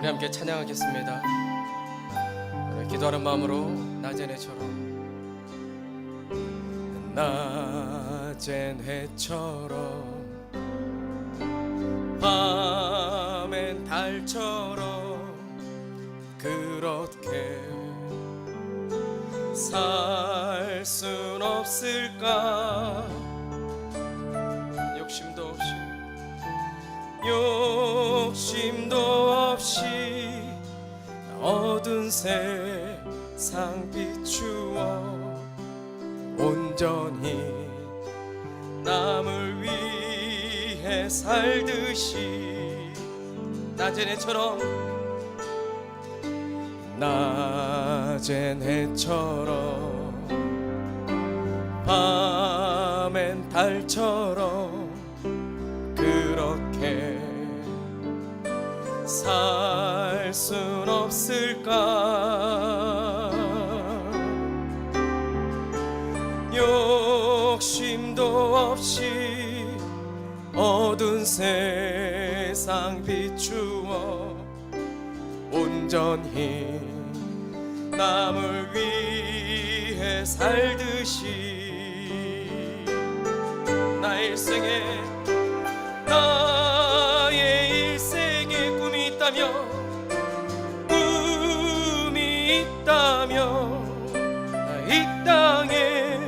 우리 함께 찬양하겠습니다. 우리 기도하는 마음으로 낮은 해처럼, 낮은 해처럼, 밤엔 달처럼 그렇게 살 순 없을까? 욕심도 없이 어두운 세상 비추어 온전히 남을 위해 살듯이 낮은 해처럼, 낮은 해처럼, 밤엔 달처럼 그렇게 살 순 없을까? 욕심도 없이 어두운 세상 비추어 온전히 남을 위해 살듯이 나의 일생에 꿈이 있다며 이 땅에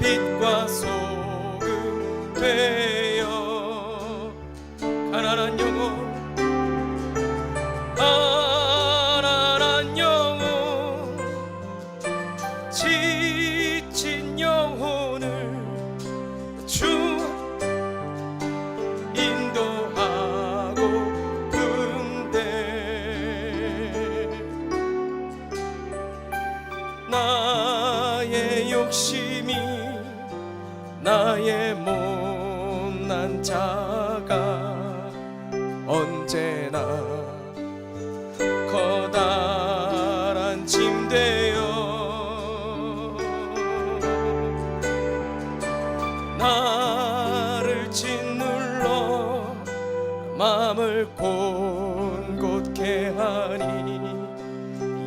빛과 소금 되어 가난한 영혼 지친 영혼을 나의 욕심이 나의 못난 자가 언제나 커다란 짐 되어 나를 짓눌러 마음을 곤곳케 하니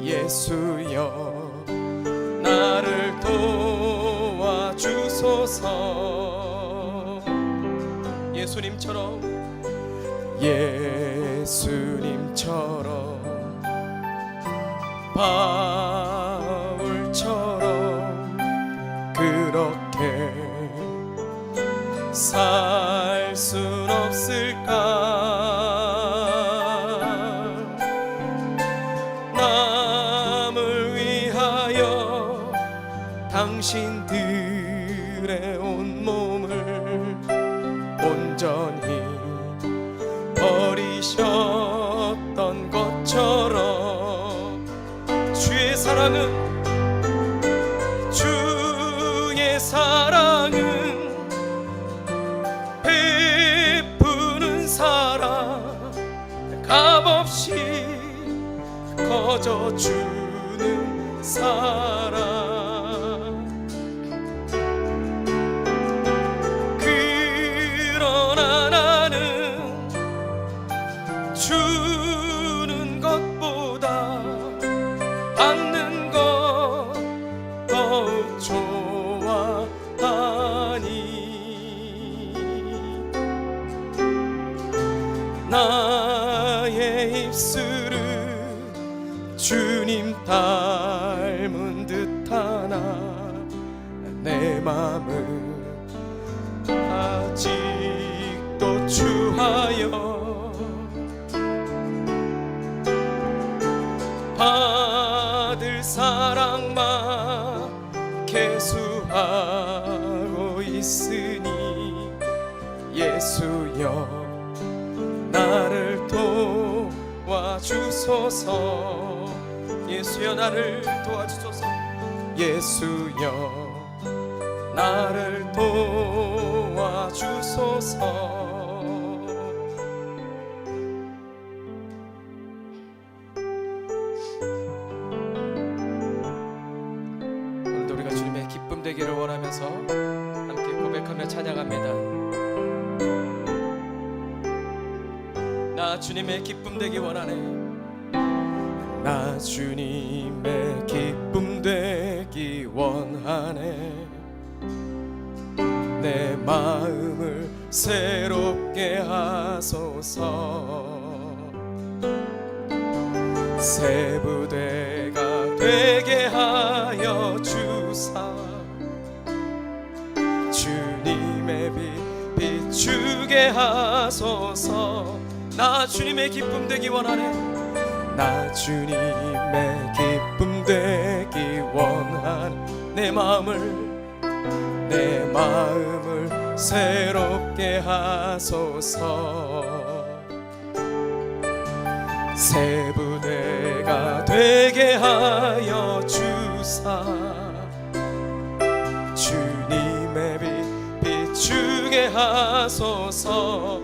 예수여 나를 도와주소서. 예수님처럼 바울처럼 그렇게 살 순 없을까? 남을 위하여 당신들의 온몸을 온전히 버리셨던 것처럼 주의 사랑은 베푸는 사랑, 값없이 거저주는 사랑. 그러나 나는 주는 것보다 받는 것 더욱 좋아하니 나의 입술은 주님 닮은 듯하나 내 맘은 아직도 추하여 받을 사랑만 계수하고 있으니 예수여 나를 도와주소서. 예수여 나를 도와주소서. 예수여 나를 도와주소서. 오늘도 우리가 주님의 기쁨 되기를 원하면서 함께 고백하며 찬양합니다. 나 주님의 기쁨 되기 원하네. 나 주님의 기쁨 되기 원하네. 내 마음을 새롭게 하소서. 새 부대가 되게 하여 주사 주님의 빛 비추게 하소서. 나 주님의 기쁨 되기 원하네. 나 주님의 기쁨 되기 원하네. 내 마음을 새롭게 하소서. 새 부대가 되게 하여 주사 주님의 빛 비추게 하소서.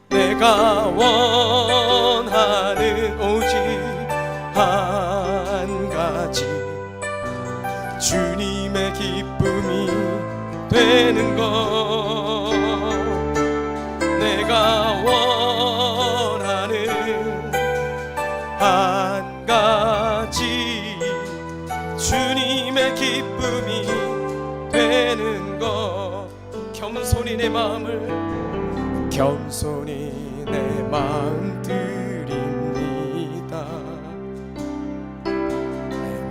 내가 원하는 오직 한 가지 주님의 기쁨이 되는 것. 내가 원하는 한 가지 주님의 기쁨이 되는 것. 겸손히 내 마음 드립니다.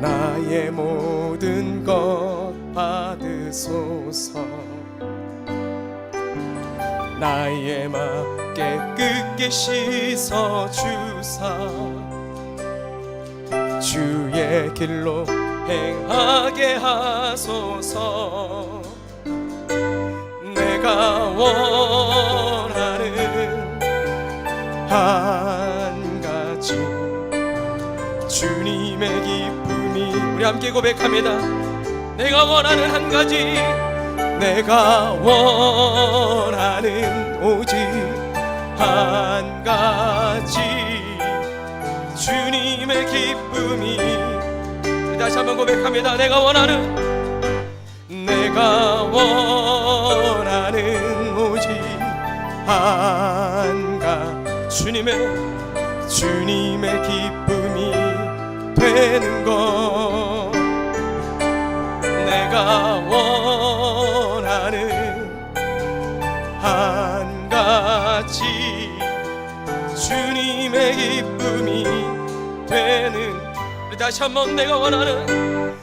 나의 모든 것 받으소서. 나의 맘 깨끗게 씻어 주사 주의 길로 행하게 하소서. 내가 원하는 한 가지 주님의 기쁨이. 우리 함께 고백합니다. 내가 원하는 한 가지. 내가 원하는 오직 한 가지 주님의 기쁨이. 다시 한번 고백합니다. 내가 원하는 오직 한 가지 주님의 기쁨이 되는 것. 내가 원하는 한 가지 주님의 기쁨이 되는. 다시 한번 내가 원하는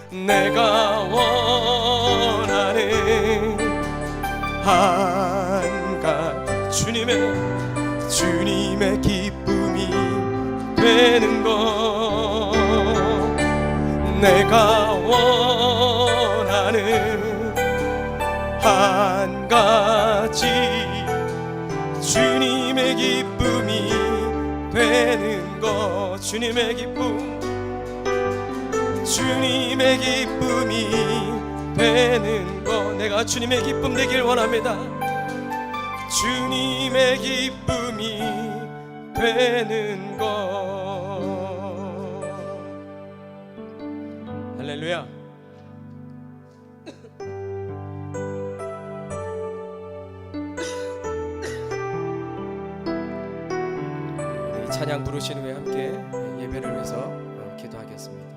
한 가지 주님의 기쁨이 되는 것. 내가 원하는 한 가지 주님의 기쁨이 되는 것. 주님의 기쁨이 되는 것. 내가 주님의 기쁨 되길 원합니다. 주님의 기쁨이 되는 것. 할렐루야. 이 찬양 부르신 후에 함께 예배를 위해서 기도하겠습니다.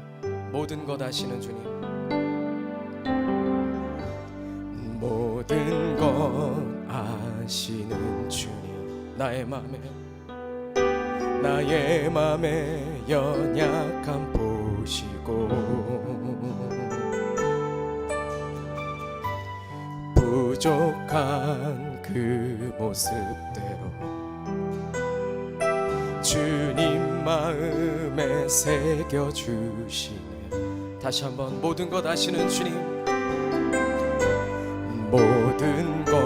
모든 것 아시는 주님, 모든 것 아시는 주님, 나의 맘에 연약함 보시고 부족한 그 모습대로 주님 마음에 새겨주시네. 다시 한번 모든 것 아시는 주님, 모든 것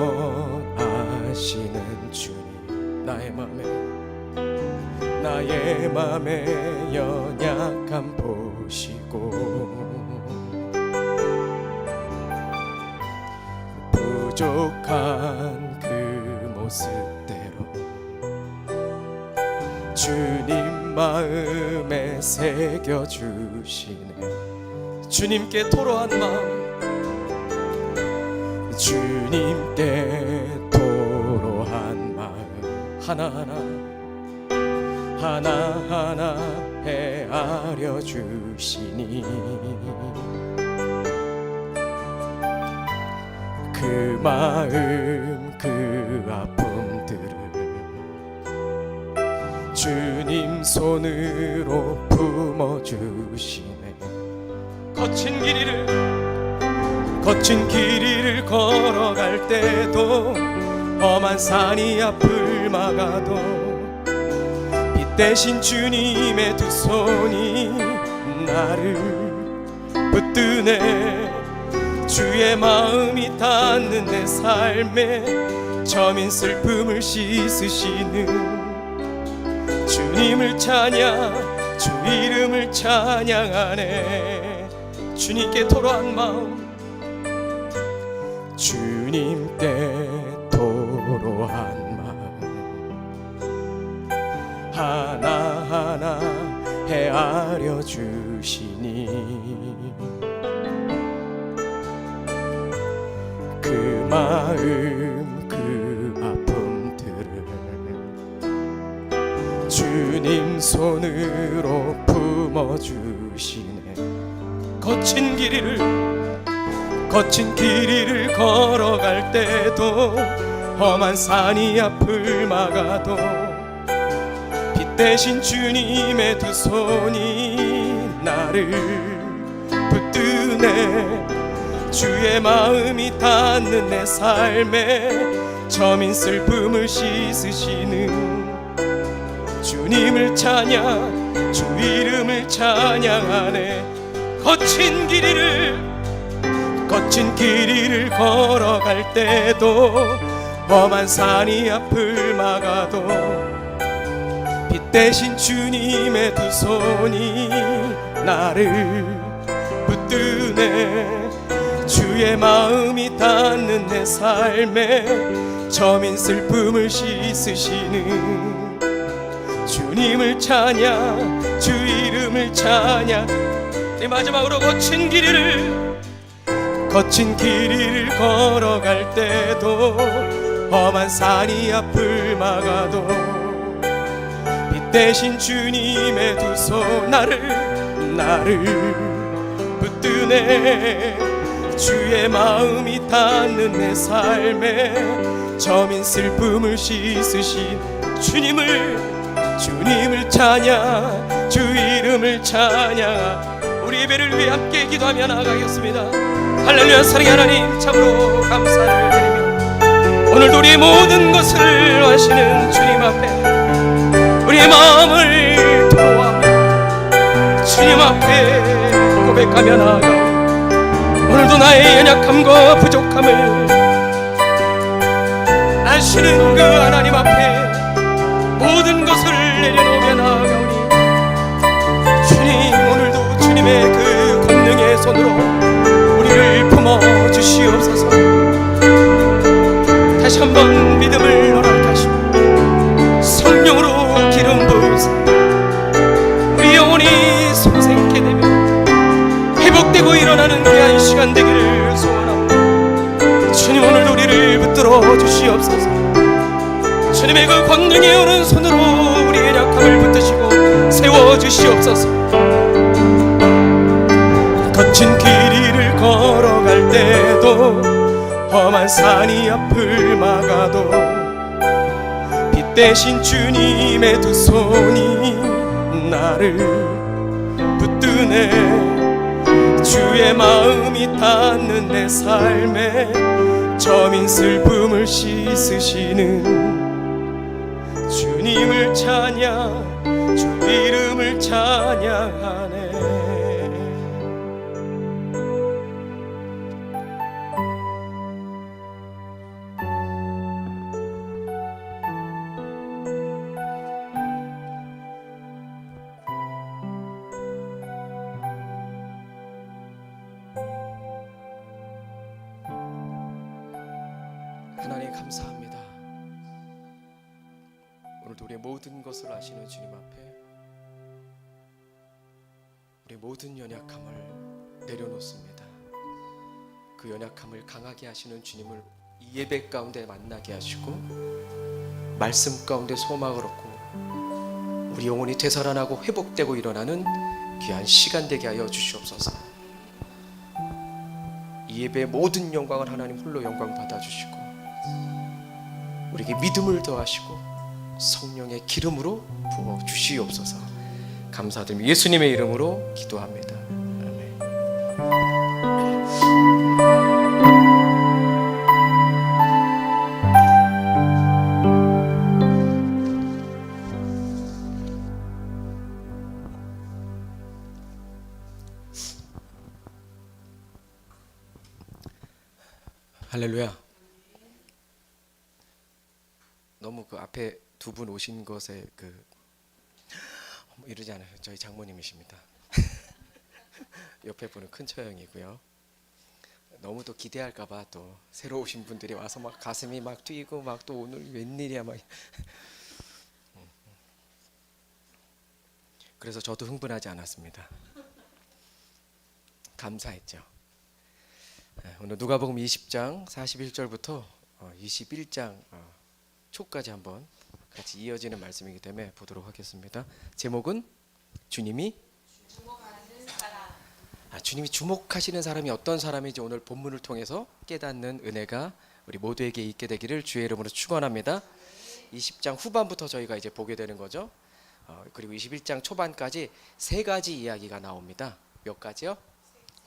아시는 주님, 나의 맘에 연약함 보시고 부족한 그 모습대로 주님 마음에 새겨주시네. 주님께 토로한 마음, 주님께 토로한 마음 하나하나 하나하나 헤아려 주시니 그 마음 그 아픔들을 주님 손으로 품어주시네. 거친 길이를 걸어갈 때도 험한 산이 앞을 막아도 빛 대신 주님의 두 손이 나를 붙드네. 주의 마음이 닿는 내 삶에 저민 슬픔을 씻으시는 주님을 찬양, 주 이름을 찬양하네. 주님께 토로한 마음, 주님께 토로한 마음 하나하나 헤아려 주시니 그 마음 그 아픔들을 주님 손으로 품어주시네. 거친 길이를 걸어갈 때도 험한 산이 앞을 막아도 빛 대신 주님의 두 손이 나를 붙드네. 주의 마음이 닿는 내 삶에 저민 슬픔을 씻으시는 주님을 찬양, 주 이름을 찬양하네. 거친 길이를 걸어갈 때도 험한 산이 앞을 막아도 빛 대신 주님의 두 손이 나를 붙드네. 주의 마음이 닿는 내 삶에 저민 슬픔을 씻으시는 주님을 찬양, 주 이름을 찬양. 네, 마지막으로 거친 길이를 걸어갈 때도 험한 산이 앞을 막아도 빛 대신 주님의 두 손 나를 붙드네. 주의 마음이 닿는 내 삶에 저민 슬픔을 씻으신 주님을 찬양, 주 이름을 찬양. 우리 예배를 위해 함께 기도하며 나아가겠습니다. 할렐루야. 사랑의 하나님, 참으로 감사를 드리며 오늘도 우리의 모든 것을 아시는 주님 앞에 우리의 마음을 토로하며 주님 앞에 고백하며 나아가오. 오늘도 나의 연약함과 부족함을 아시는 그 하나님 앞에 모든 것을 내려놓으며 나아가오니 주님, 오늘도 주님의 그 권능의 손으로 우리를 품어주시옵소서. 다시 한번 믿음을 허락하시고 성령으로 기름 부으사 우리 영혼이 송생케 되며 회복되고 일어나는 귀한 시간 되기를 소원합니다. 주님, 오늘도 우리를 붙들어 주시옵소서. 주님의 그 권능의 오른손으로 우리의 약함을 붙드시고 세워주시옵소서. 거친 길이를 걸어갈 때도 험한 산이 앞을 막아도 빛 대신 주님의 두 손이 나를 붙드네. 주의 마음이 닿는 내 삶에 저민 슬픔을 씻으시는 주님을 찬양, 주 이름을 찬양하네. 하나님 감사합니다. 오늘도 우리의 모든 것을 아시는 주님 앞에 우리의 모든 연약함을 내려놓습니다. 그 연약함을 강하게 하시는 주님을 이 예배 가운데 만나게 하시고 말씀 가운데 소망을 얻고 우리 영혼이 되살아나고 회복되고 일어나는 귀한 시간 되게 하여 주시옵소서. 이 예배의 모든 영광을 하나님 홀로 영광 받아주시고 우리에게 믿음을 더하시고 성령의 기름으로 부어주시옵소서. 감사드리며 예수님의 이름으로 기도합니다. 아멘. 할렐루야. 너무 그 앞에 두 분 오신 것에 이러지 않아요. 저희 장모님이십니다. 옆에 분은 큰 처형이고요. 너무 또 기대할까봐 또 새로 오신 분들이 와서 막 가슴이 막 뛰고 막 또 오늘 웬일이야 막. 그래서 저도 흥분하지 않았습니다. 감사했죠. 오늘 누가복음 20장 41절부터 21장 초까지 한번 같이 이어지는 말씀이기 때문에 보도록 하겠습니다. 제목은 주님이 주목하시는 사람. 주님이 주목하시는 사람이 어떤 사람인지 오늘 본문을 통해서 깨닫는 은혜가 우리 모두에게 있게 되기를 주의 이름으로 축원합니다. 20장 후반부터 저희가 이제 보게 되는 거죠. 그리고 21장 초반까지 세 가지 이야기가 나옵니다. 몇 가지요?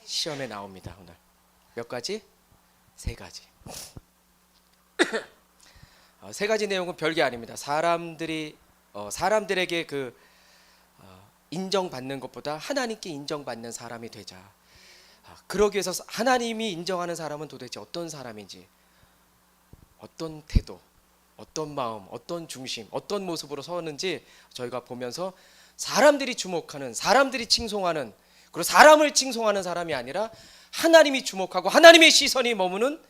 시험에 나옵니다. 오늘 몇 가지? 세 가지. 세 가지 내용은 별게 아닙니다. 사람들에게 인정받는 것보다 하나님께 인정받는 사람이 되자. 그러기 위해서 하나님이 인정하는 사람은 도대체 어떤 사람인지, 어떤 태도, 어떤 마음, 어떤 중심, 어떤 모습으로 서는지 저희가 보면서 사람들이 주목하는, 사람들이 칭송하는, 그리고 사람을 칭송하는 사람이 아니라 하나님이 주목하고 하나님의 시선이 머무는,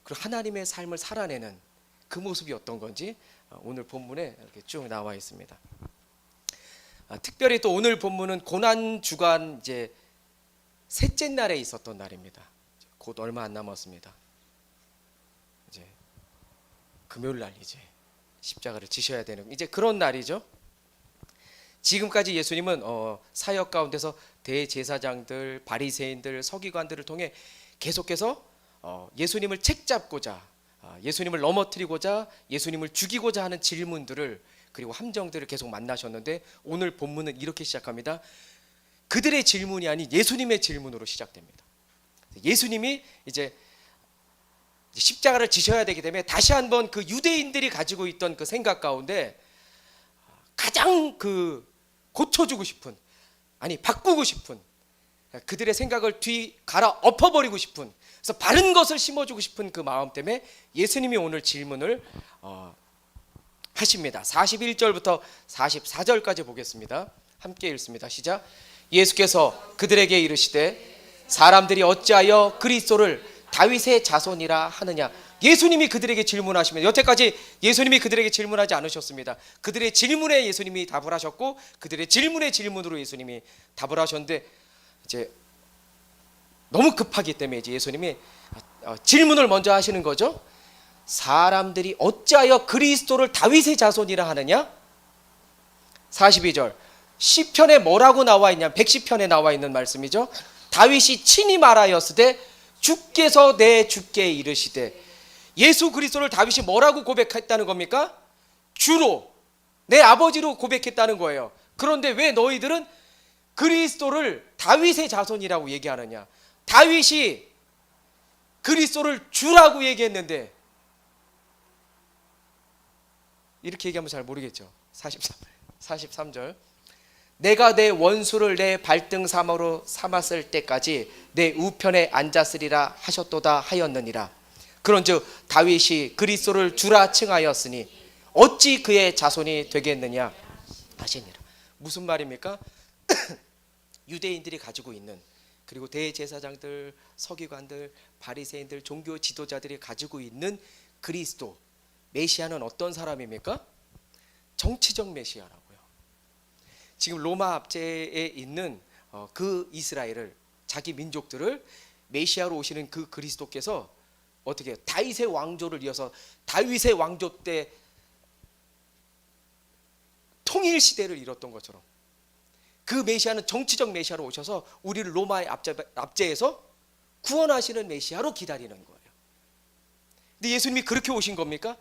그리고 하나님의 삶을 살아내는 그 모습이 어떤 건지 오늘 본문에 이렇게 쭉 나와 있습니다. 특별히 또 오늘 본문은 고난 주간 이제 셋째 날에 있었던 날입니다. 곧 얼마 안 남았습니다. 이제 금요일 날 이제 십자가를 지셔야 되는 이제 그런 날이죠. 지금까지 예수님은 사역 가운데서 대제사장들, 바리새인들, 서기관들을 통해 계속해서 예수님을 책잡고자, 예수님을 넘어뜨리고자, 예수님을 죽이고자 하는 질문들을 그리고 함정들을 계속 만나셨는데 오늘 본문은 이렇게 시작합니다. 그들의 질문이 아닌 예수님의 질문으로 시작됩니다. 예수님이 이제 십자가를 지셔야 되기 때문에 다시 한번 그 유대인들이 가지고 있던 그 생각 가운데 가장 고쳐주고 싶은, 아니 바꾸고 싶은, 그들의 생각을 갈아 엎어버리고 싶은, 그래서 바른 것을 심어주고 싶은 그 마음 때문에 예수님이 오늘 질문을 하십니다. 41절부터 44절까지 보겠습니다. 함께 읽습니다. 시작. 예수께서 그들에게 이르시되 사람들이 어찌하여 그리스도를 다윗의 자손이라 하느냐. 예수님이 그들에게 질문하시면, 여태까지 예수님이 그들에게 질문하지 않으셨습니다. 그들의 질문에 예수님이 답을 하셨고 그들의 질문의 질문으로 예수님이 답을 하셨는데 이제 너무 급하기 때문에 이제 예수님이 질문을 먼저 하시는 거죠. 사람들이 어찌하여 그리스도를 다윗의 자손이라 하느냐? 42절 시편에 뭐라고 나와 있냐? 110편에 나와 있는 말씀이죠. 다윗이 친히 말하였으되 주께서 내 주께 이르시되. 예수 그리스도를 다윗이 뭐라고 고백했다는 겁니까? 주로, 내 아버지로 고백했다는 거예요. 그런데 왜 너희들은 그리스도를 다윗의 자손이라고 얘기하느냐? 다윗이 그리스도를 주라고 얘기했는데, 이렇게 얘기하면 잘 모르겠죠. 43절 내가 내 원수를 내 발등사마로 삼았을 때까지 내 우편에 앉았으리라 하셨도다 하였느니라. 그런즉 다윗이 그리스도를 주라 칭하였으니 어찌 그의 자손이 되겠느냐 하시니라. 무슨 말입니까? 유대인들이 가지고 있는, 그리고 대제사장들, 서기관들, 바리새인들, 종교 지도자들이 가지고 있는 그리스도 메시아는 어떤 사람입니까? 정치적 메시아라고요. 지금 로마 압제에 있는 그 이스라엘을, 자기 민족들을 메시아로 오시는 그 그리스도께서 어떻게 다윗의 왕조를 이어서 다윗의 왕조 때 통일 시대를 이뤘던 것처럼 그 메시아는 정치적 메시아로 오셔서 우리를 로마의 압제에서 구원하시는 메시아로 기다리는 거예요. 근데 예수님이 그렇게 오신 겁니까?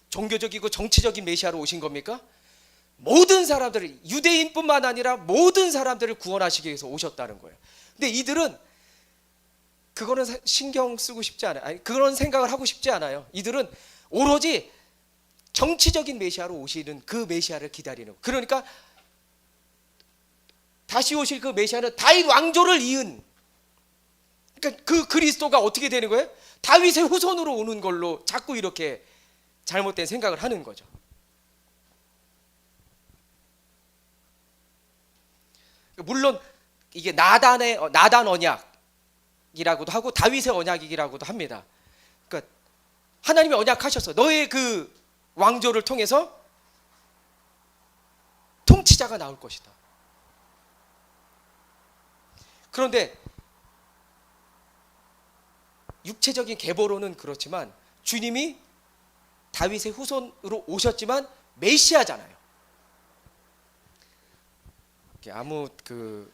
종교적이고 정치적인 메시아로 오신 겁니까? 모든 사람들을, 유대인뿐만 아니라 모든 사람들을 구원하시기 위해서 오셨다는 거예요. 근데 이들은 그거는 신경 쓰고 싶지 않아요. 아니, 그런 생각을 하고 싶지 않아요. 이들은 오로지 정치적인 메시아로 오시는 그 메시아를 기다리는 거예요. 그러니까 다시 오실 그 메시아는 다윗 왕조를 이은, 그러니까 그 그리스도가 어떻게 되는 거예요? 다윗의 후손으로 오는 걸로 자꾸 이렇게 잘못된 생각을 하는 거죠. 물론 이게 나단 언약이라고도 하고 다윗의 언약이라고도 합니다. 그러니까 하나님이 언약하셨어. 너의 그 왕조를 통해서 통치자가 나올 것이다. 그런데 육체적인 계보로는 그렇지만 주님이 다윗의 후손으로 오셨지만 메시아잖아요. 아무 그건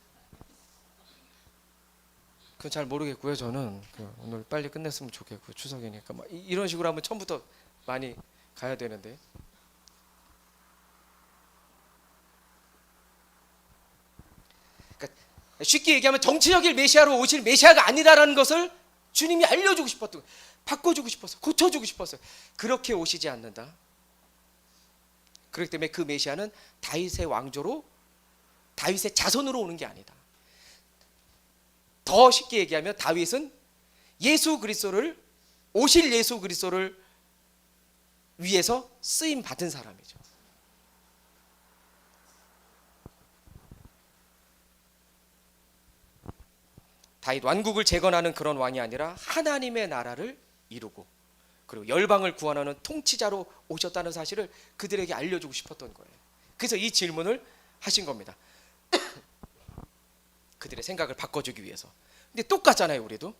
잘 모르겠고요. 저는 오늘 빨리 끝냈으면 좋겠고 추석이니까 이런 식으로 하면 처음부터 많이 가야 되는데, 그러니까 쉽게 얘기하면 정치적인 메시아로 오실 메시아가 아니라는 것을 주님이 알려주고 싶었던 거예요. 바꿔주고 싶었어요. 고쳐주고 싶었어요. 그렇게 오시지 않는다. 그렇기 때문에 그 메시아는 다윗의 왕조로, 다윗의 자손으로 오는 게 아니다. 더 쉽게 얘기하면 다윗은 오실 예수 그리스도를 위해서 쓰임 받은 사람이죠. 다윗 왕국을 재건하는 그런 왕이 아니라 하나님의 나라를 이루고 그리고 열방을 구원하는 통치자로 오셨다는 사실을 그들에게 알려주고 싶었던 거예요. 그래서 이 질문을 하신 겁니다. 그들의 생각을 바꿔주기 위해서. 근데 똑같잖아요. 우리도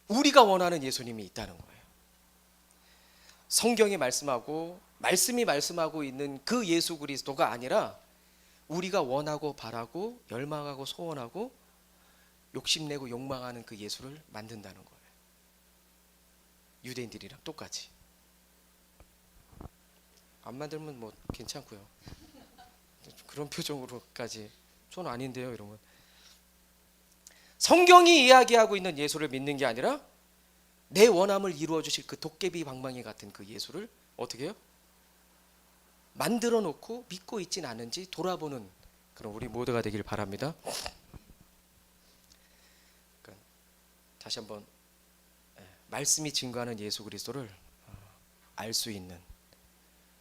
우리가 원하는 예수님이 있다는 거예요. 성경이 말씀하고 말씀이 말씀하고 있는 그 예수 그리스도가 아니라 우리가 원하고 바라고 열망하고 소원하고 욕심내고 욕망하는 그 예수를 만든다는 거예요. 유대인들이랑 똑같이. 안 만들면 뭐 괜찮고요. 그런 표정으로까지 저는 아닌데요, 이러면. 성경이 이야기하고 있는 예수를 믿는 게 아니라 내 원함을 이루어 주실 그 도깨비 방망이 같은 그 예수를 어떻게 해요? 만들어 놓고 믿고 있진 않은지 돌아보는 그런 우리 모두가 되길 바랍니다. 다시 한번 말씀이 증거하는 예수 그리스도를 알 수 있는,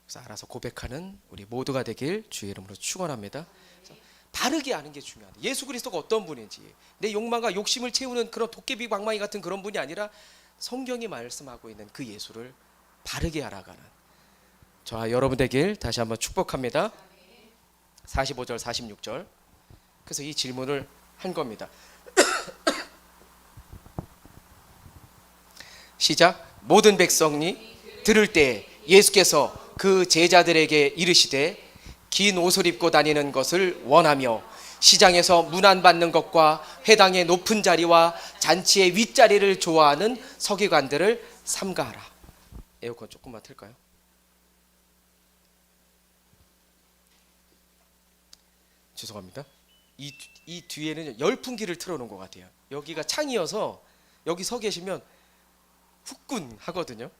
그래서 알아서 고백하는 우리 모두가 되길 주의 이름으로 축원합니다. 바르게 아는 게 중요하다. 예수 그리스도가 어떤 분인지, 내 욕망과 욕심을 채우는 그런 도깨비 방망이 같은 그런 분이 아니라 성경이 말씀하고 있는 그 예수를 바르게 알아가는 저와 여러분 되길 다시 한번 축복합니다. 45절 46절. 그래서 이 질문을 한 겁니다. 시작. 모든 백성이 들을 때 예수께서 그 제자들에게 이르시되 긴 옷을 입고 다니는 것을 원하며 시장에서 문안받는 것과 회당의 높은 자리와 잔치의 윗자리를 좋아하는 서기관들을 삼가하라. 에어컨 조금만 틀까요? 죄송합니다. 이 뒤에는 열풍기를 틀어놓은 것 같아요. 여기가 창이어서 여기 서 계시면 후끈 하거든요.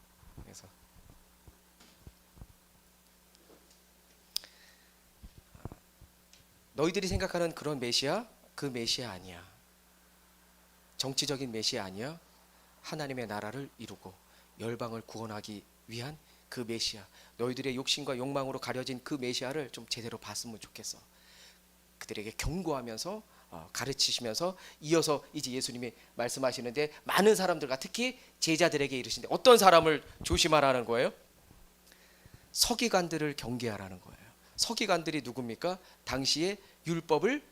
그래서 너희들이 생각하는 그런 메시아, 그 메시아 아니야. 정치적인 메시아 아니야. 하나님의 나라를 이루고 열방을 구원하기 위한 그 메시아, 너희들의 욕심과 욕망으로 가려진 그 메시아를 좀 제대로 봤으면 좋겠어. 그들에게 경고하면서 가르치시면서 이어서 이제 예수님이 말씀하시는데 많은 사람들과 특히 제자들에게 이르시는데 어떤 사람을 조심하라는 거예요? 서기관들을 경계하라는 거예요. 서기관들이 누굽니까? 당시에 율법을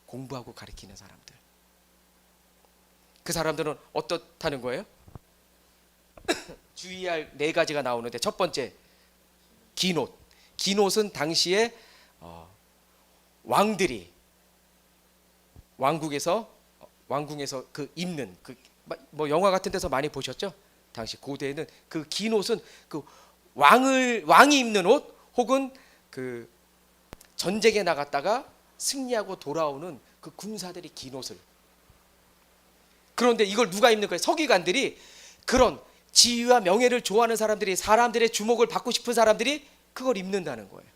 공부하고 가르치는 사람들. 그 사람들은 어떻다는 거예요? 주의할 네 가지가 나오는데 첫 번째, 긴 옷. 긴 옷은 당시에 왕들이 왕궁에서 그 입는 그 뭐 영화 같은 데서 많이 보셨죠? 당시 고대에는 그 긴 옷은 그 왕이 입는 옷, 혹은 그 전쟁에 나갔다가 승리하고 돌아오는 그 군사들이 긴 옷을. 그런데 이걸 누가 입는 거예요? 서기관들이, 그런 지위와 명예를 좋아하는 사람들이, 사람들의 주목을 받고 싶은 사람들이 그걸 입는다는 거예요.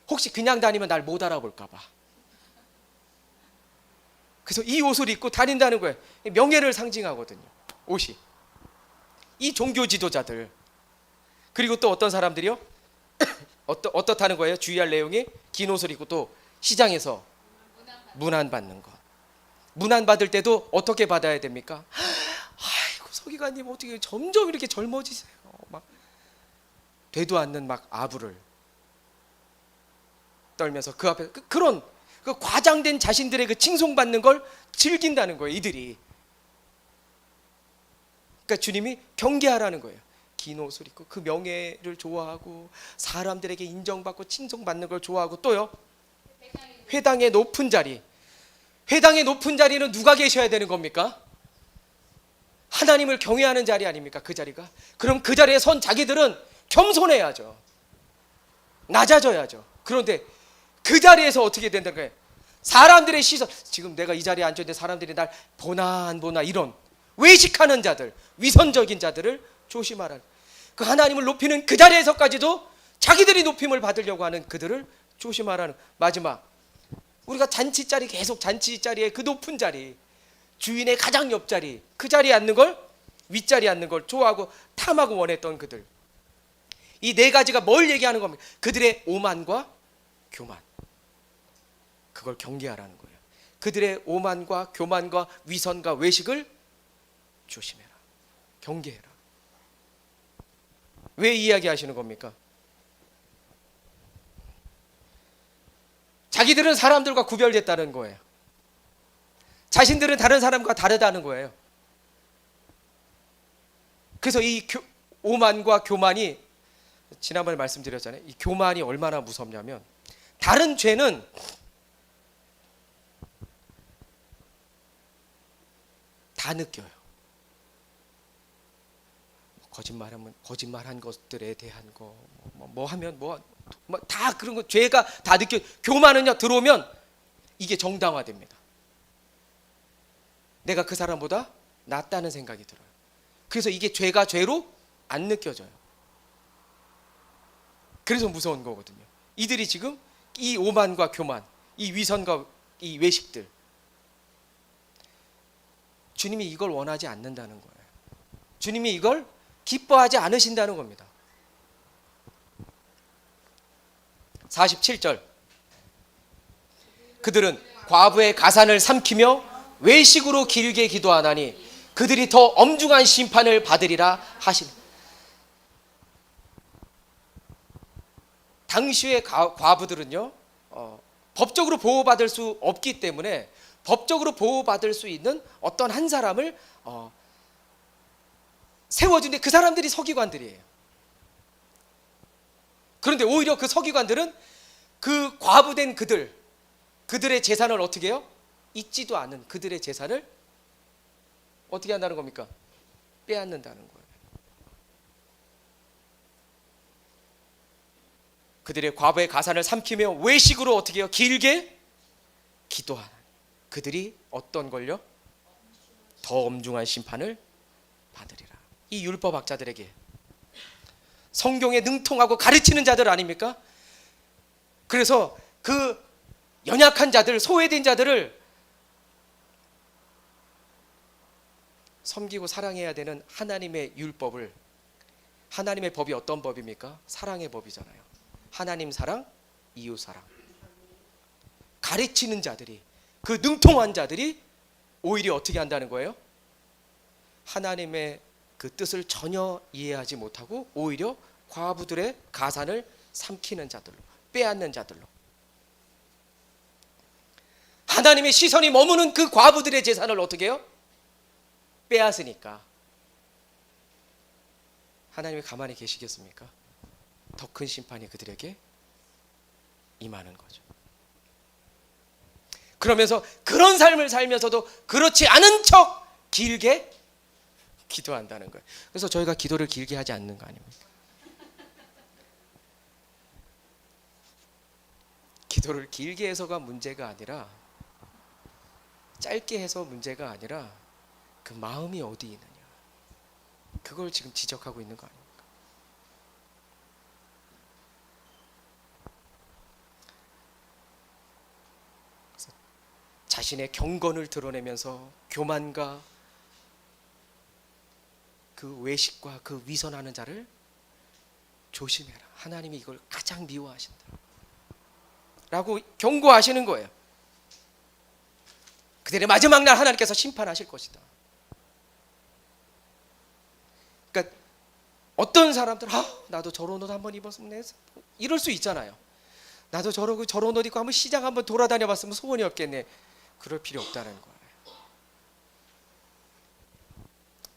혹시 그냥 다니면 날 못 알아볼까 봐. 그래서 이 옷을 입고 다닌다는 거예요. 명예를 상징하거든요, 옷이. 이 종교 지도자들. 그리고 또 어떤 사람들이요? 어떻다는 거예요? 주의할 내용이 긴 옷을 입고 또 시장에서 문안받는 것. 문안받을 때도 어떻게 받아야 됩니까? 아이고, 서기관님 어떻게 점점 이렇게 젊어지세요. 막 되도 않는 막 아부를 떨면서 그 앞에 그런 그 과장된 자신들의 그 칭송받는 걸 즐긴다는 거예요, 이들이. 그러니까 주님이 경계하라는 거예요. 긴 옷을 입고 그 명예를 좋아하고 사람들에게 인정받고 칭송받는 걸 좋아하고, 또요, 회당의 높은 자리. 회당의 높은 자리는 누가 계셔야 되는 겁니까? 하나님을 경외하는 자리 아닙니까? 그 자리가. 그럼 그 자리에 선 자기들은 겸손해야죠. 낮아져야죠. 그런데 그 자리에서 어떻게 된다는 거예요? 사람들의 시선, 지금 내가 이 자리에 앉아있는데 사람들이 날 보나 안 보나, 이런 외식하는 자들, 위선적인 자들을 조심하라. 그 하나님을 높이는 그 자리에서까지도 자기들이 높임을 받으려고 하는 그들을 조심하라는. 마지막, 우리가 잔치 자리, 계속 잔치 자리에 그 높은 자리, 주인의 가장 옆자리, 그 자리에 앉는 걸, 윗자리에 앉는 걸 좋아하고 탐하고 원했던 그들. 이 네 가지가 뭘 얘기하는 겁니까? 그들의 오만과 교만. 그걸 경계하라는 거예요. 그들의 오만과 교만과 위선과 외식을 조심해라. 경계해라. 왜 이야기하시는 겁니까? 자기들은 사람들과 구별됐다는 거예요. 자신들은 다른 사람과 다르다는 거예요. 그래서 이 오만과 교만이, 지난번에 말씀드렸잖아요. 이 교만이 얼마나 무섭냐면, 다른 죄는 다 느껴요. 거짓말하면 거짓말한 것들에 대한 거, 뭐 하면 다 그런 거, 죄가 다 느껴. 교만은요, 들어오면 이게 정당화됩니다. 내가 그 사람보다 낫다는 생각이 들어요. 그래서 이게 죄가 죄로 안 느껴져요. 그래서 무서운 거거든요. 이들이 지금 이 오만과 교만, 이 위선과 이 외식들, 주님이 이걸 원하지 않는다는 거예요. 주님이 이걸 기뻐하지 않으신다는 겁니다. 47절, 그들은 과부의 가산을 삼키며 외식으로 길게 기도하나니 그들이 더 엄중한 심판을 받으리라 하시니. 당시의 과부들은요, 법적으로 보호받을 수 없기 때문에 법적으로 보호받을 수 있는 어떤 한 사람을 세워준데, 그 사람들이 서기관들이에요. 그런데 오히려 그 서기관들은 그 과부된 그들의 재산을 어떻게 해요? 잊지도 않은 그들의 재산을 어떻게 한다는 겁니까? 빼앗는다는 거예요. 그들의 과부의 가산을 삼키며 외식으로 어떻게 해요? 길게 기도하는 그들이 어떤 걸요? 더 엄중한 심판을 받으리라. 이 율법학자들에게, 성경에 능통하고 가르치는 자들 아닙니까? 그래서 그 연약한 자들, 소외된 자들을 섬기고 사랑해야 되는 하나님의 율법을, 하나님의 법이 어떤 법입니까? 사랑의 법이잖아요. 하나님 사랑, 이웃 사랑. 가르치는 자들이, 그 능통한 자들이 오히려 어떻게 한다는 거예요? 하나님의 그 뜻을 전혀 이해하지 못하고 오히려 과부들의 가산을 삼키는 자들로, 빼앗는 자들로. 하나님의 시선이 머무는 그 과부들의 재산을 어떻게 해요? 빼앗으니까 하나님이 가만히 계시겠습니까? 더 큰 심판이 그들에게 임하는 거죠. 그러면서 그런 삶을 살면서도 그렇지 않은 척 길게 기도한다는 거예요. 그래서 저희가 기도를 길게 하지 않는 거 아닙니까? 기도를 길게 해서가 문제가 아니라, 짧게 해서 문제가 아니라 그 마음이 어디 있느냐, 그걸 지금 지적하고 있는 거 아닙니까? 그래서 자신의 경건을 드러내면서 교만과 그 외식과 그 위선하는 자를 조심해라. 하나님이 이걸 가장 미워하신다 라고 경고하시는 거예요. 그들의 마지막 날 하나님께서 심판하실 것이다. 그러니까 어떤 사람들은 나도 저런 옷 한번 입었으면 이럴 수 있잖아요. 나도 저런 옷 입고 한번 시장 한번 돌아다녀 봤으면 소원이 없겠네. 그럴 필요 없다는 거예요.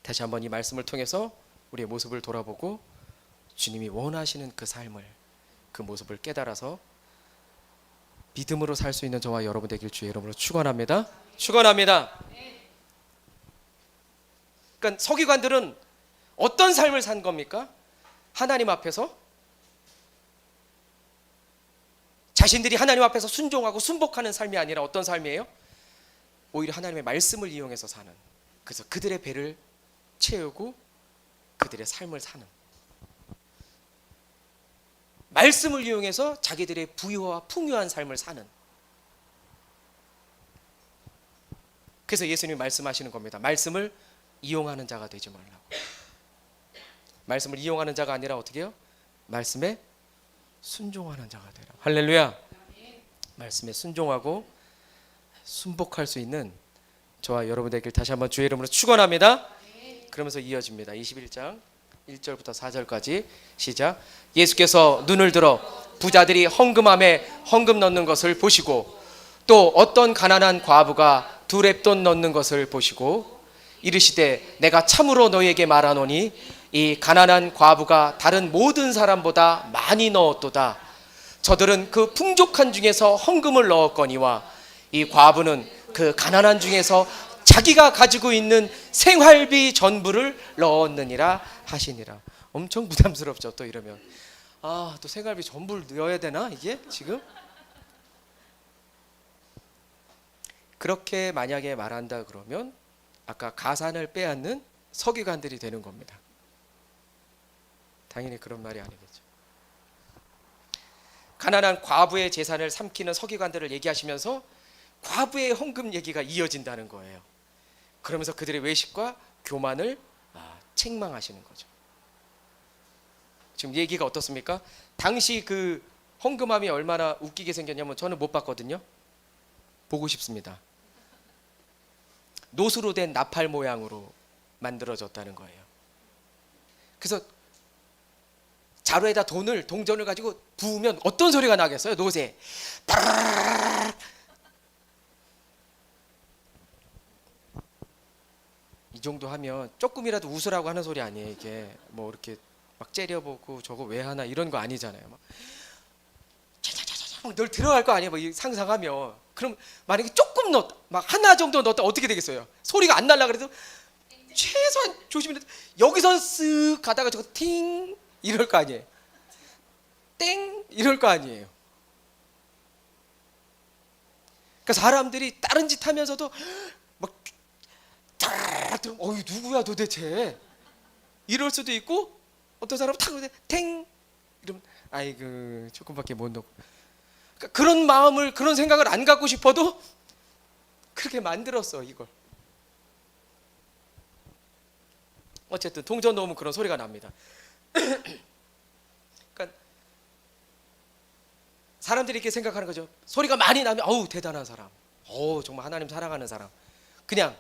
다시 한번 이 말씀을 통해서 우리의 모습을 돌아보고 주님이 원하시는 그 삶을, 그 모습을 깨달아서 믿음으로 살 수 있는 저와 여러분 되길 주의 이름으로 축원합니다. 축원합니다. 그러니까 서기관들은 어떤 삶을 산 겁니까? 하나님 앞에서 자신들이 하나님 앞에서 순종하고 순복하는 삶이 아니라 어떤 삶이에요? 오히려 하나님의 말씀을 이용해서 사는, 그래서 그들의 배를 채우고 그들의 삶을 사는, 말씀을 이용해서 자기들의 부유와 풍요한 삶을 사는. 그래서 예수님이 말씀하시는 겁니다. 말씀을 이용하는 자가 되지 말라고. 말씀을 이용하는 자가 아니라 어떻게 해요? 말씀에 순종하는 자가 되라. 할렐루야. 말씀에 순종하고 순복할 수 있는 저와 여러분 되길 다시 한번 주의 이름으로 축원합니다. 그러면서 이어집니다. 21장 1절부터 4절까지 시작. 예수께서 눈을 들어 부자들이 헌금함에 헌금 넣는 것을 보시고 또 어떤 가난한 과부가 두 렙돈 넣는 것을 보시고 이르시되 내가 참으로 너희에게 말하노니 이 가난한 과부가 다른 모든 사람보다 많이 넣었도다. 저들은 그 풍족한 중에서 헌금을 넣었거니와 이 과부는 그 가난한 중에서 자기가 가지고 있는 생활비 전부를 넣었느니라 하시니라. 엄청 부담스럽죠. 또 이러면 또 생활비 전부를 넣어야 되나 이게 지금? 그렇게 만약에 말한다 그러면 아까 가산을 빼앗는 서기관들이 되는 겁니다. 당연히 그런 말이 아니겠죠. 가난한 과부의 재산을 삼키는 서기관들을 얘기하시면서 과부의 헌금 얘기가 이어진다는 거예요. 그러면서 그들의 외식과 교만을 책망하시는 거죠. 지금 얘기가 어떻습니까? 당시 그 헌금함이 얼마나 웃기게 생겼냐면 저는 못 봤거든요. 보고 싶습니다. 노수로 된 나팔 모양으로 만들어졌다는 거예요. 그래서 자루에다 동전을 가지고 부으면 어떤 소리가 나겠어요? 노새. 이 정도 하면 조금이라도 웃으라고 하는 소리 아니에요. 이게 뭐 이렇게 막 째려보고 저거 왜 하나 이런 거 아니잖아요. 막 차차차차 널 들어갈 거 아니에요. 뭐 상상하면. 그럼 만약에 조금 넣었다, 막 하나 정도 넣었다 어떻게 되겠어요? 소리가 안 날라 그래도 최소한 조심해서 여기서 쓱 가다가 저거 팅 이럴 거 아니에요. 땡 이럴 거 아니에요. 그러니까 사람들이 다른 짓 하면서도 막 누구야 도대체 이럴 수도 있고 어떤 사람은 탁 탱 이러면 아이고 조금밖에 못 넣고, 그러니까 그런 마음을 그런 생각을 안 갖고 싶어도 그렇게 만들었어 이걸. 어쨌든 동전 넣으면 그런 소리가 납니다. 그러니까 사람들이 이렇게 생각하는 거죠. 소리가 많이 나면 어우 대단한 사람, 정말 하나님 사랑하는 사람, 그냥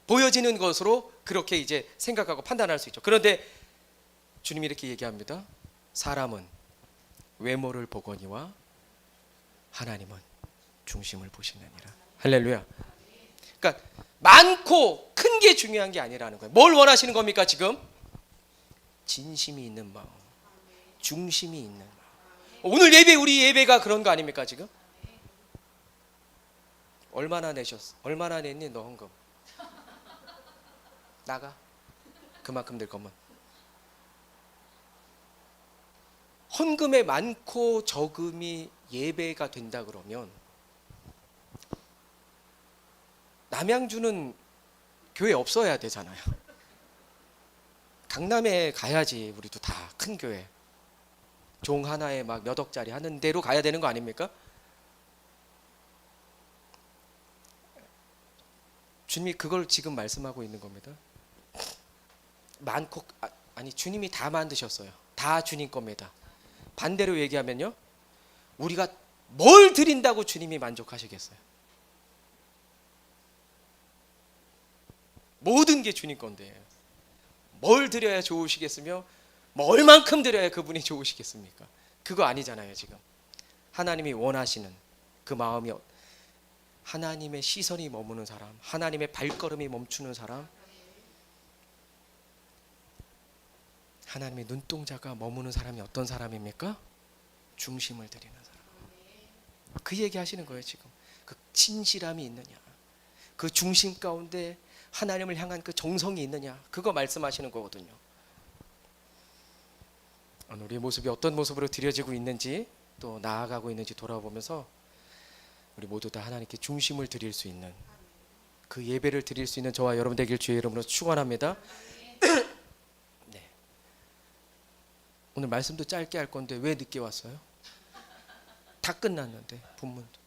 보여지는 것으로 그렇게 이제 생각하고 판단할 수 있죠. 그런데 주님이 이렇게 얘기합니다. 사람은 외모를 보거니와 하나님은 중심을 보시느니라. 할렐루야. 그러니까 많고 큰 게 중요한 게 아니라는 거예요. 뭘 원하시는 겁니까 지금? 진심이 있는 마음, 중심이 있는 마음. 오늘 예배, 우리 예배가 그런 거 아닙니까 지금? 얼마나 내셨어? 얼마나 냈니 너 헌금? 나가. 그만큼 될 거면. 헌금의 많고 적음이 예배가 된다 그러면 남양주는 교회 없어야 되잖아요. 강남에 가야지. 우리도 다 큰 교회 종 하나에 막 몇 억짜리 하는 데로 가야 되는 거 아닙니까? 주님이 그걸 지금 말씀하고 있는 겁니다. 많고 아니 주님이 다 만드셨어요. 다 주님 겁니다. 반대로 얘기하면요, 우리가 뭘 드린다고 주님이 만족하시겠어요? 모든 게 주님 건데 뭘 드려야 좋으시겠으며 뭐 얼만큼 드려야 그분이 좋으시겠습니까? 그거 아니잖아요. 지금 하나님이 원하시는 그 마음이, 하나님의 시선이 머무는 사람, 하나님의 발걸음이 멈추는 사람, 하나님의 눈동자가 머무는 사람이 어떤 사람입니까? 중심을 드리는 사람. 그 얘기 하시는 거예요. 지금 그 진실함이 있느냐, 그 중심 가운데 하나님을 향한 그 정성이 있느냐, 그거 말씀하시는 거거든요. 오늘 우리의 모습이 어떤 모습으로 드려지고 있는지, 또 나아가고 있는지 돌아보면서 우리 모두 다 하나님께 중심을 드릴 수 있는 그 예배를 드릴 수 있는 저와 여러분 되길 주의 이름으로 축원합니다. 네. 오늘 말씀도 짧게 할 건데 왜 늦게 왔어요? 다 끝났는데 본문도.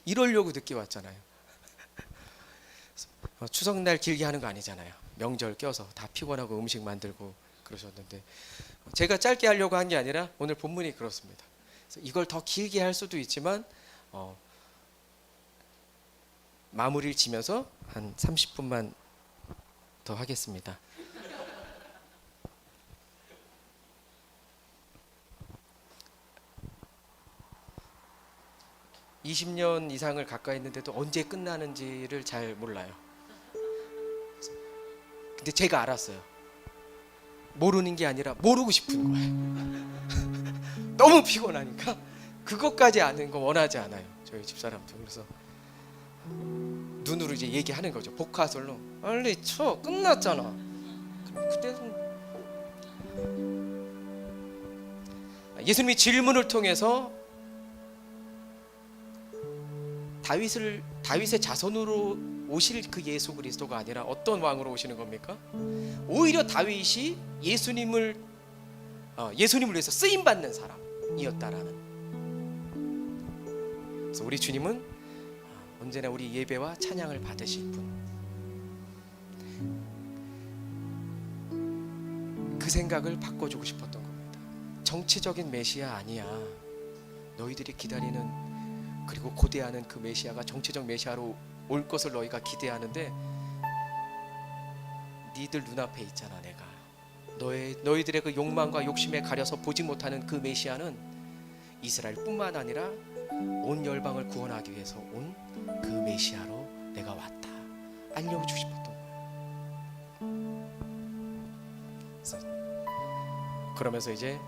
이러려고 늦게 왔잖아요. 추석날 길게 하는 거 아니잖아요. 명절 껴서 다 피곤하고 음식 만들고 그러셨는데, 제가 짧게 하려고 한 게 아니라 오늘 본문이 그렇습니다. 그래서 이걸 더 길게 할 수도 있지만 마무리를 지면서 한 30분만 더 하겠습니다. (20년) 이상을 가까이 했는데도 언제 끝나는지를 잘 몰라요. 근데 제가 알았어요. 모르는 게 아니라 모르고 싶은 거예요. 너무 피곤하니까 그것까지 아는 거 원하지 않아요. 저희 집사람도. 그래서 눈으로 이제 얘기하는 거죠. 복화술로 빨리 쳐, 끝났잖아. 그때는 예수님이 질문을 통해서 다윗의 자손으로 오실 그 예수 그리스도가 아니라 어떤 왕으로 오시는 겁니까? 오히려 다윗이 예수님을 위해서 쓰임 받는 사람이었다라는. 그래서 우리 주님은 언제나 우리 예배와 찬양을 받으실 분. 그 생각을 바꿔주고 싶었던 겁니다. 정치적인 메시아 아니야. 너희들이 기다리는, 그리고 고대하는 그 메시아가 정치적 메시아로 올 것을 너희가 기대하는데 니들 눈앞에 있잖아. 내가 너희들의 그 욕망과 욕심에 가려서 보지 못하는 그 메시아는 이스라엘뿐만 아니라 온 열방을 구원하기 위해서 온 그 메시아로 내가 왔다 알려주고 싶었던 거예요. 그러면서 이제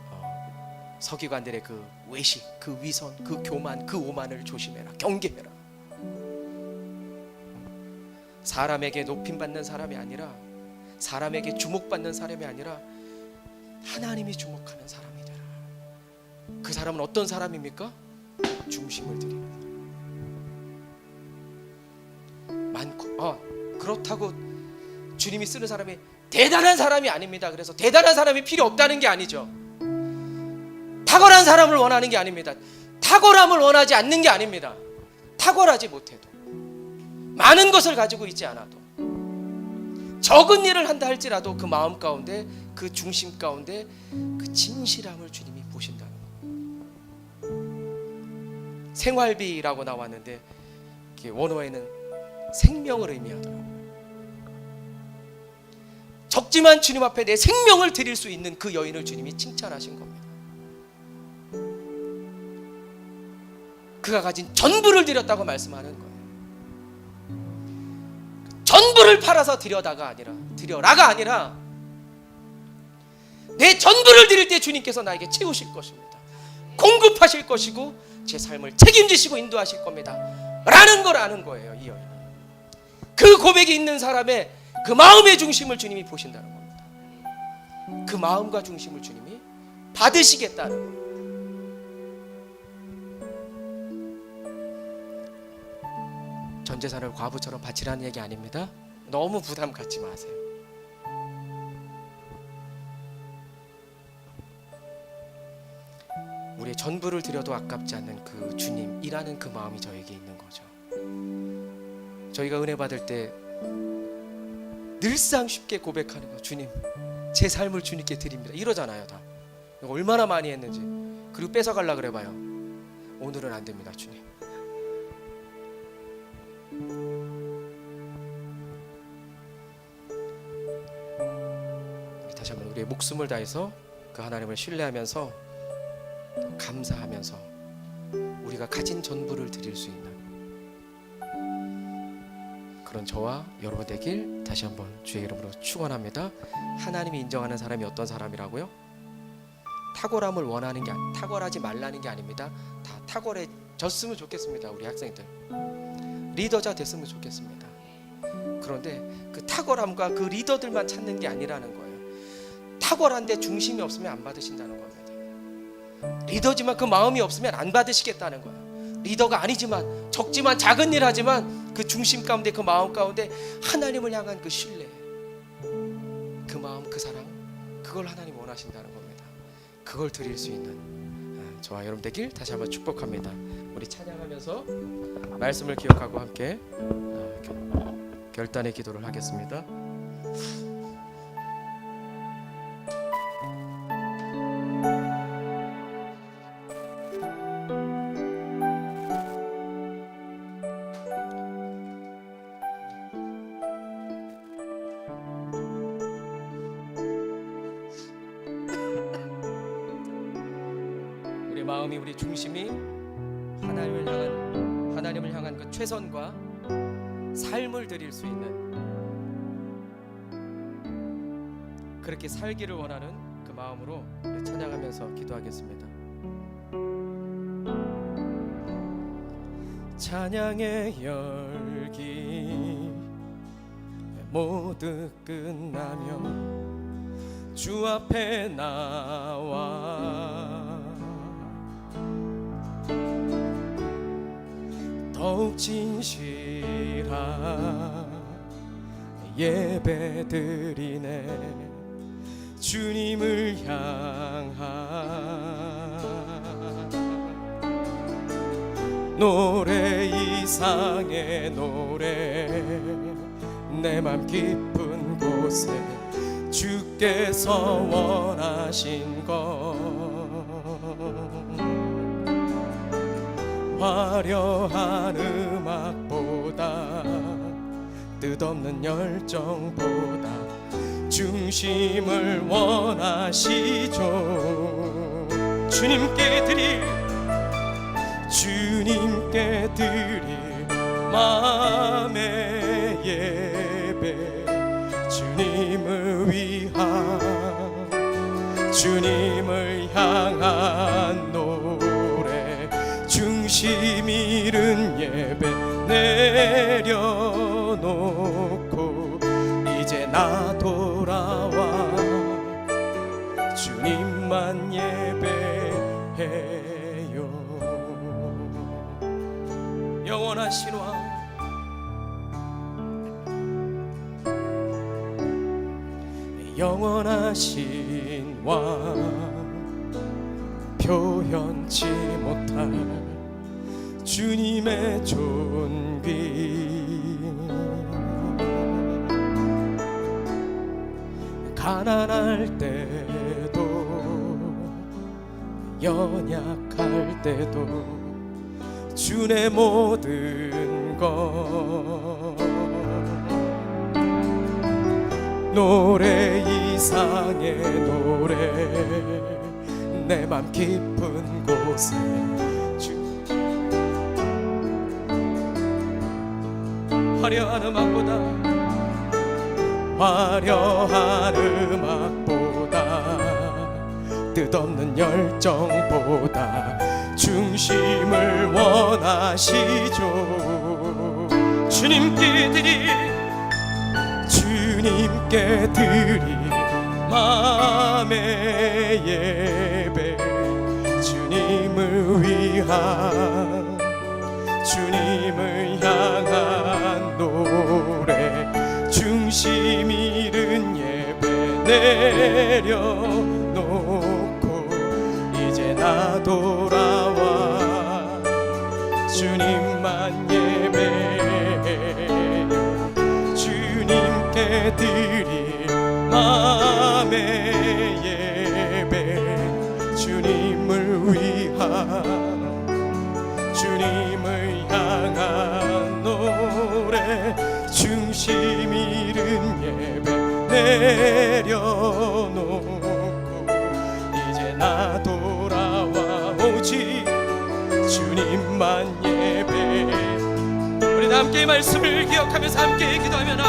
서기관들의 그 외식, 그 위선, 그 교만, 그 오만을 조심해라, 경계해라. 사람에게 높임받는 사람이 아니라, 사람에게 주목받는 사람이 아니라 하나님이 주목하는 사람이 되라. 그 사람은 어떤 사람입니까? 중심을 드리는 사람. 많고 그렇다고 주님이 쓰는 사람이 대단한 사람이 아닙니다. 그래서 대단한 사람이 필요 없다는 게 아니죠. 탁월한 사람을 원하는 게 아닙니다. 탁월함을 원하지 않는 게 아닙니다. 탁월하지 못해도, 많은 것을 가지고 있지 않아도, 적은 일을 한다 할지라도 그 마음 가운데, 그 중심 가운데 그 진실함을 주님이 보신다는 거예요. 생활비라고 나왔는데 원어에는 생명을 의미하더라고요. 적지만 주님 앞에 내 생명을 드릴 수 있는 그 여인을 주님이 칭찬하신 겁니다. 그가 가진 전부를 드렸다고 말씀하는 거예요. 전부를 팔아서 드려라가 아니라 내 내 전부를 드릴 때 주님께서 나에게 채우실 것입니다. 공급하실 것이고 제 삶을 책임지시고 인도하실 겁니다 라는 걸 아는 거예요. 이 여인은 그 고백이 있는 사람의 그 마음의 중심을 주님이 보신다는 겁니다. 그 마음과 중심을 주님이 받으시겠다는 거예요. 전 재산을 과부처럼 바치라는 얘기 아닙니다. 너무 부담 갖지 마세요. 우리의 전부를 드려도 아깝지 않는 그 주님이라는 그 마음이 저에게 있는 거죠. 저희가 은혜 받을 때 늘상 쉽게 고백하는 거, 주님 제 삶을 주님께 드립니다 이러잖아요. 다 이거 얼마나 많이 했는지. 그리고 뺏어가려 그래봐요. 오늘은 안 됩니다. 주님 다시 한번 우리의 목숨을 다해서 그 하나님을 신뢰하면서 감사하면서 우리가 가진 전부를 드릴 수 있는 그런 저와 여러분 되길 다시 한번 주의 이름으로 축원합니다. 하나님이 인정하는 사람이 어떤 사람이라고요? 탁월함을 원하는 게 탁월하지 말라는 게 아닙니다. 다 탁월해졌으면 좋겠습니다. 우리 학생들 리더자 됐으면 좋겠습니다. 그런데 그 탁월함과 그 리더들만 찾는 게 아니라는 거예요. 탁월한데 중심이 없으면 안 받으신다는 겁니다. 리더지만 그 마음이 없으면 안 받으시겠다는 거예요. 리더가 아니지만 적지만 작은 일 하지만 그 중심 가운데 그 마음 가운데 하나님을 향한 그 신뢰, 그 마음, 그 사랑, 그걸 하나님 원하신다는 겁니다. 그걸 드릴 수 있는 저와 여러분 되길 다시 한번 축복합니다. 우리 찬양하면서 말씀을 기억하고 함께 결단의 기도를 하겠습니다. 우리 마음이, 우리 중심이 하나님을 향한 그 최선과 삶을 드릴 수 있는 그렇게 살기를 원하는 그 마음으로 찬양하면서 기도하겠습니다. 찬양의 열기 모두 끝나면 주 앞에 나와 더욱 진실한 예배드리네 주님을 향한 노래 이상의 노래 내 맘 깊은 곳에 주께서 원하신 것 화려한 음악보다 뜻없는 열정보다 중심을 원하시죠. 주님께 드릴 마음의 예배 주님을 향한 노래 중심 잃은 예배 내려놓고 이제 나 돌아와 주님만 예배해요. 영원하신 왕 영원하신 왕 표현치 못할 주님의 존귀 가난할 때도 연약할 때도 주의 모든 것 노래 이상의 노래 내 맘 깊은 곳에 화려한 음악보다 뜻없는 열정보다 중심을 원하시죠. 주님께 드릴 마음의 예배, 주님을 위한, 주님을 향한 노래, 중심 잃은 예배 내려놓고 이제 나 돌아와 주님만 예배해요. 주님께 드릴 마음의 예배, 주님을 위한, 주님을 향한 노래, 중심 잃은 예배 내려놓고 이제 나 돌아와 오직 주님만 예배. 우리 함께 말씀을 기억하면서 함께 기도하면